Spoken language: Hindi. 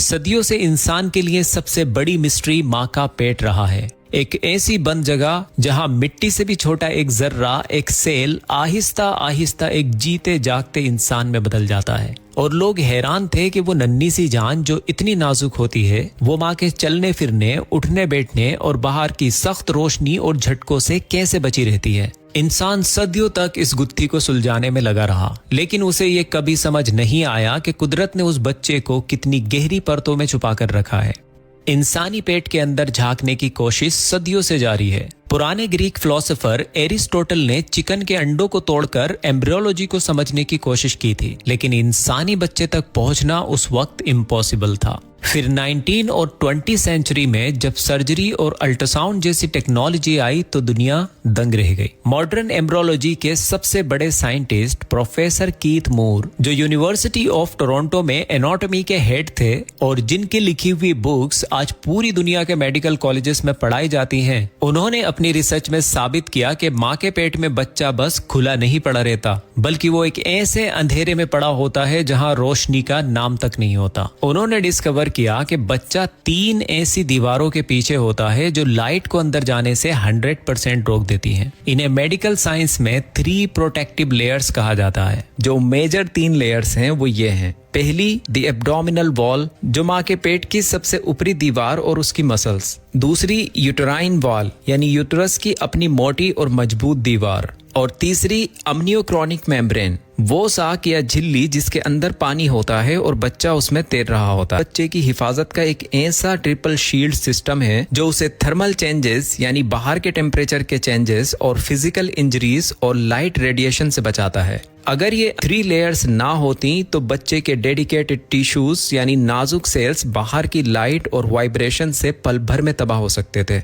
सदियों से इंसान के लिए सबसे बड़ी मिस्ट्री माँ का पेट रहा है। एक ऐसी बंद जगह जहां मिट्टी से भी छोटा एक जर्रा, एक सेल आहिस्ता आहिस्ता एक जीते जागते इंसान में बदल जाता है। और लोग हैरान थे कि वो नन्ही सी जान जो इतनी नाजुक होती है, वो माँ के चलने फिरने, उठने बैठने और बाहर की सख्त रोशनी और झटकों से कैसे बची रहती है। इंसान सदियों तक इस गुत्थी को सुलझाने में लगा रहा, लेकिन उसे ये कभी समझ नहीं आया कि कुदरत ने उस बच्चे को कितनी गहरी परतों में छुपा कर रखा है। इंसानी पेट के अंदर झांकने की कोशिश सदियों से जारी है। पुराने ग्रीक फिलोसोफर एरिस्टोटल ने चिकन के अंडों को तोड़कर एम्ब्रियोलॉजी को समझने की कोशिश की थी, लेकिन इंसानी बच्चे तक पहुंचना उस वक्त इम्पॉसिबल था। फिर 19 और 20 सेंचुरी में जब सर्जरी और अल्ट्रासाउंड जैसी टेक्नोलॉजी आई तो दुनिया दंग रह गई। मॉडर्न एम्ब्रियोलॉजी के सबसे बड़े साइंटिस्ट प्रोफेसर कीथ मूर, जो यूनिवर्सिटी ऑफ टोरंटो में एनाटॉमी के हेड थे और जिनकी लिखी हुई बुक्स आज पूरी दुनिया के मेडिकल कॉलेजेस में पढ़ाई जाती हैं, उन्होंने अपनी रिसर्च में साबित किया कि माँ के पेट में बच्चा बस खुला नहीं पड़ा रहता, बल्कि वो एक ऐसे अंधेरे में पड़ा होता है जहां रोशनी का नाम तक नहीं होता। उन्होंने डिस्कवर किया कि बच्चा 3 ऐसी दीवारों के पीछे होता है जो लाइट को अंदर जाने से 100% रोक देती हैं। इन्हें मेडिकल साइंस में 3 प्रोटेक्टिव लेयर्स कहा जाता है। जो मेजर 3 लेयर्स हैं वो ये हैं। पहली, द एब्डोमिनल वॉल, जो माँ के पेट की सबसे ऊपरी दीवार और उसकी मसल्स। दूसरी, यूटेराइन वॉल, यानी यूटरस की अपनी मोटी और मजबूत दीवार। और तीसरी, अम्नियोक्रॉनिक मेम्ब्रेन, वो साक या झिल्ली जिसके अंदर पानी होता है और बच्चा उसमें तैर रहा होता है। बच्चे की हिफाजत का एक ऐसा ट्रिपल शील्ड सिस्टम है जो उसे थर्मल चेंजेस यानी बाहर के टेम्परेचर के चेंजेस और फिजिकल इंजरीज और लाइट रेडिएशन से बचाता है। अगर ये 3 लेयर्स ना होती तो बच्चे के डेडिकेटेड टिश्यूज यानी नाजुक सेल्स बाहर की लाइट और वाइब्रेशन से पल भर में तबाह हो सकते थे।